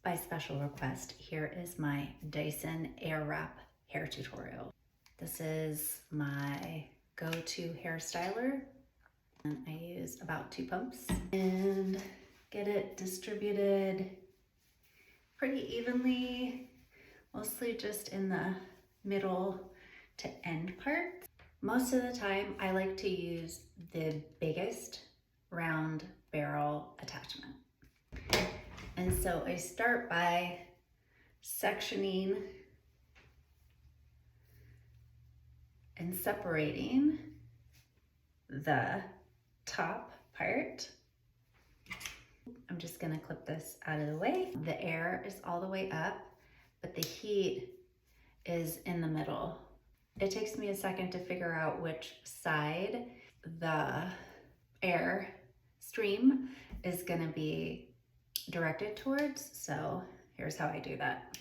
By special request, here is my Dyson Airwrap hair tutorial. This is my go-to hairstyler, and I use about 2 pumps and get it distributed pretty evenly, mostly just in the middle to end part. Most of the time, I like to use the biggest round barrel attachment. And so I start by sectioning and separating the top part. I'm just gonna clip this out of the way. The air is all the way up, but the heat is in the middle. It takes me a second to figure out which side the air stream is gonna be directed towards, so here's how I do that.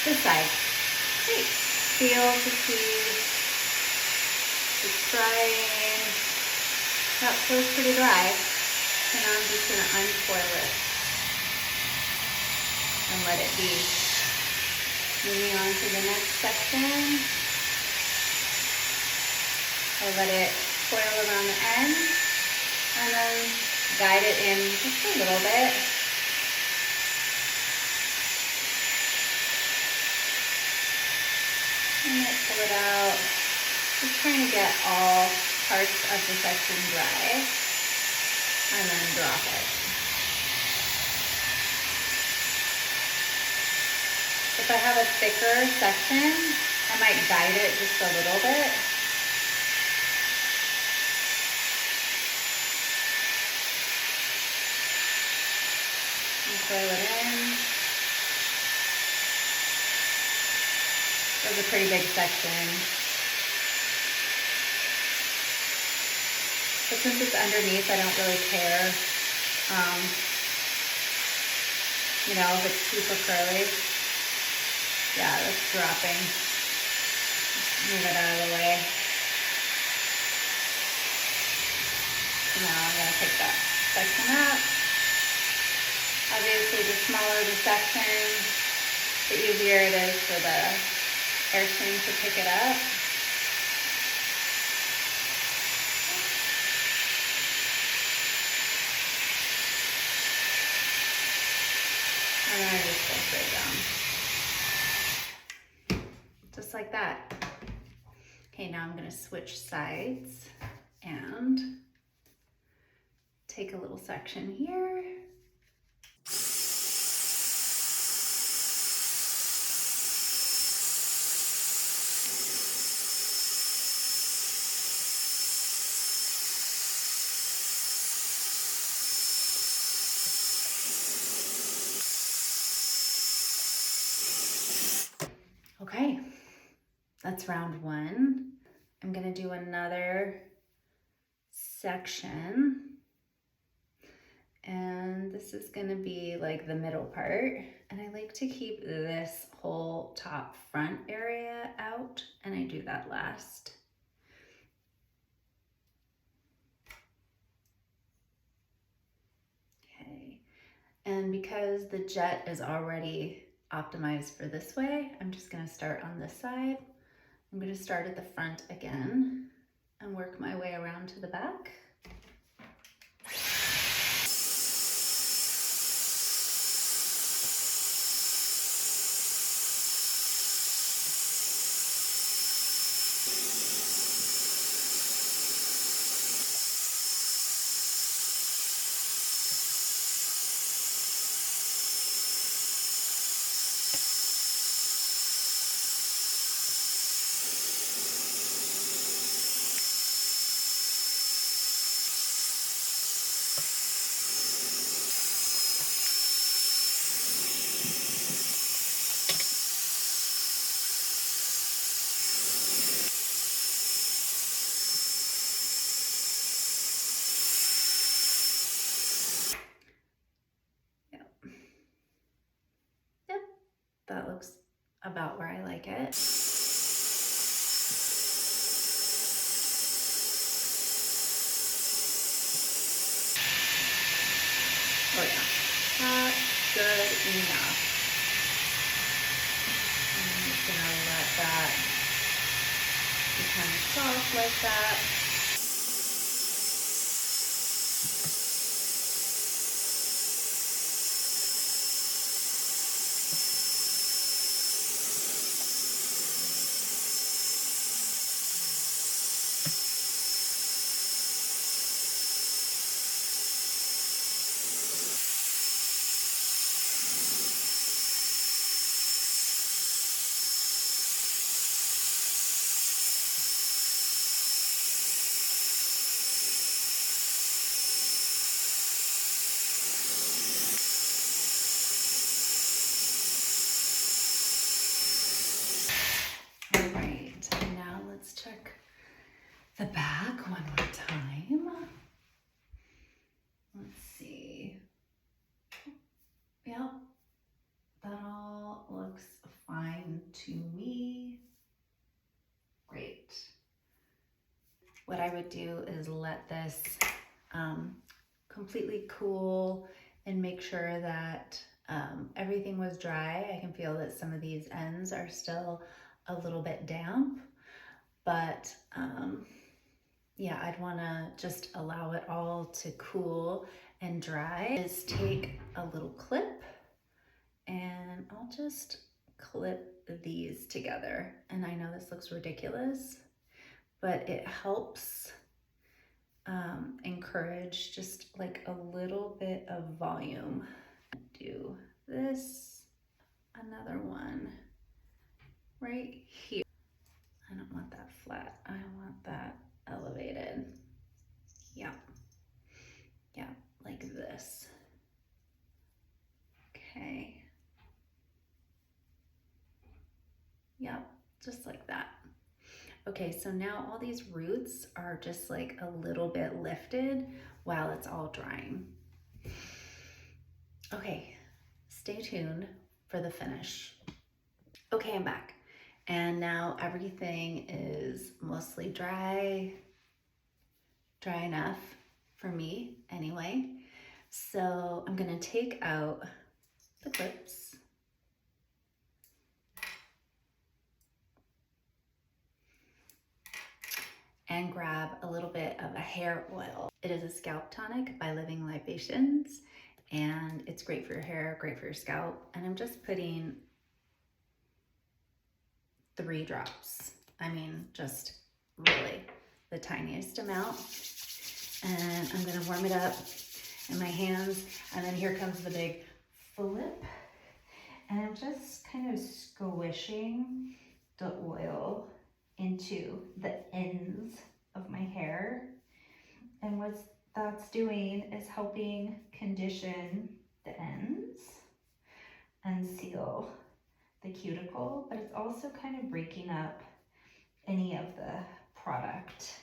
This side. Great. Feel to see it's drying. That feels pretty dry. So now I'm just gonna uncoil it and let it be. Moving on to the next section. I let it coil around the end and then guide it in just a little bit. And then pull it out. Just trying to get all parts of the section dry. And then drop it. If I have a thicker section, I might guide it just a little bit. Coil it in. There's a pretty big section. But since it's underneath, I don't really care. You know, if it's super curly. Yeah, that's dropping. Just move it out of the way. So now I'm gonna take that section up. Obviously, the smaller the section, the easier it is for the airstream to pick it up. And then I just go straight down. Just like that. Okay, now I'm gonna switch sides and take a little section here. Okay, that's round 1. I'm gonna do another section, and this is gonna be like the middle part, and I like to keep this whole top front area out, and I do that last. Okay, and because the jet is already optimized for this way, I'm just gonna start on this side. I'm gonna start at the front again and work my way around to the back. That looks about where I like it. Oh yeah, good enough. I'm just gonna let that become soft like that. Check the back one more time. Let's see. Yep, that all looks fine to me. Great. What I would do is let this completely cool and make sure that everything was dry. I can feel that some of these ends are still a little bit damp. But yeah, I'd wanna just allow it all to cool and dry. Is take a little clip and I'll just clip these together. And I know this looks ridiculous, but it helps encourage just like a little bit of volume. Do this, another one right here. I don't want that flat, I want that elevated. Yeah, yeah, like this. Okay. Yep, just like that. Okay, so now all these roots are just like a little bit lifted while it's all drying. Okay, stay tuned for the finish. Okay, I'm back. And now everything is mostly dry enough for me anyway. So I'm gonna take out the clips. And grab a little bit of a hair oil. It is a scalp tonic by Living Libations, and it's great for your hair, great for your scalp. And I'm just putting 3 drops. I mean, just really the tiniest amount. And I'm gonna warm it up in my hands. And then here comes the big flip. And I'm just kind of squishing the oil into the ends of my hair. And what that's doing is helping condition the ends and seal the cuticle, but it's also kind of breaking up any of the product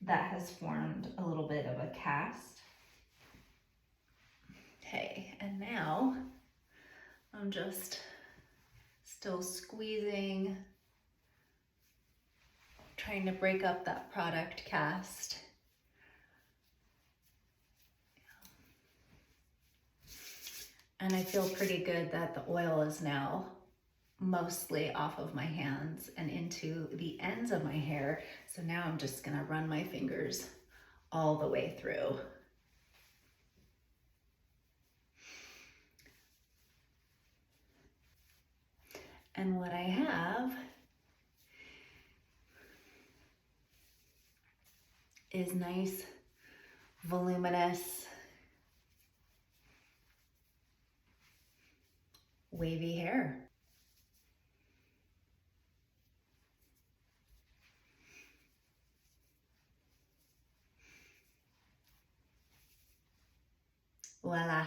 that has formed a little bit of a cast. Okay, and now I'm just still squeezing, trying to break up that product cast. And I feel pretty good that the oil is now mostly off of my hands and into the ends of my hair. So now I'm just gonna run my fingers all the way through. And what I have is nice, voluminous, wavy hair. Voila.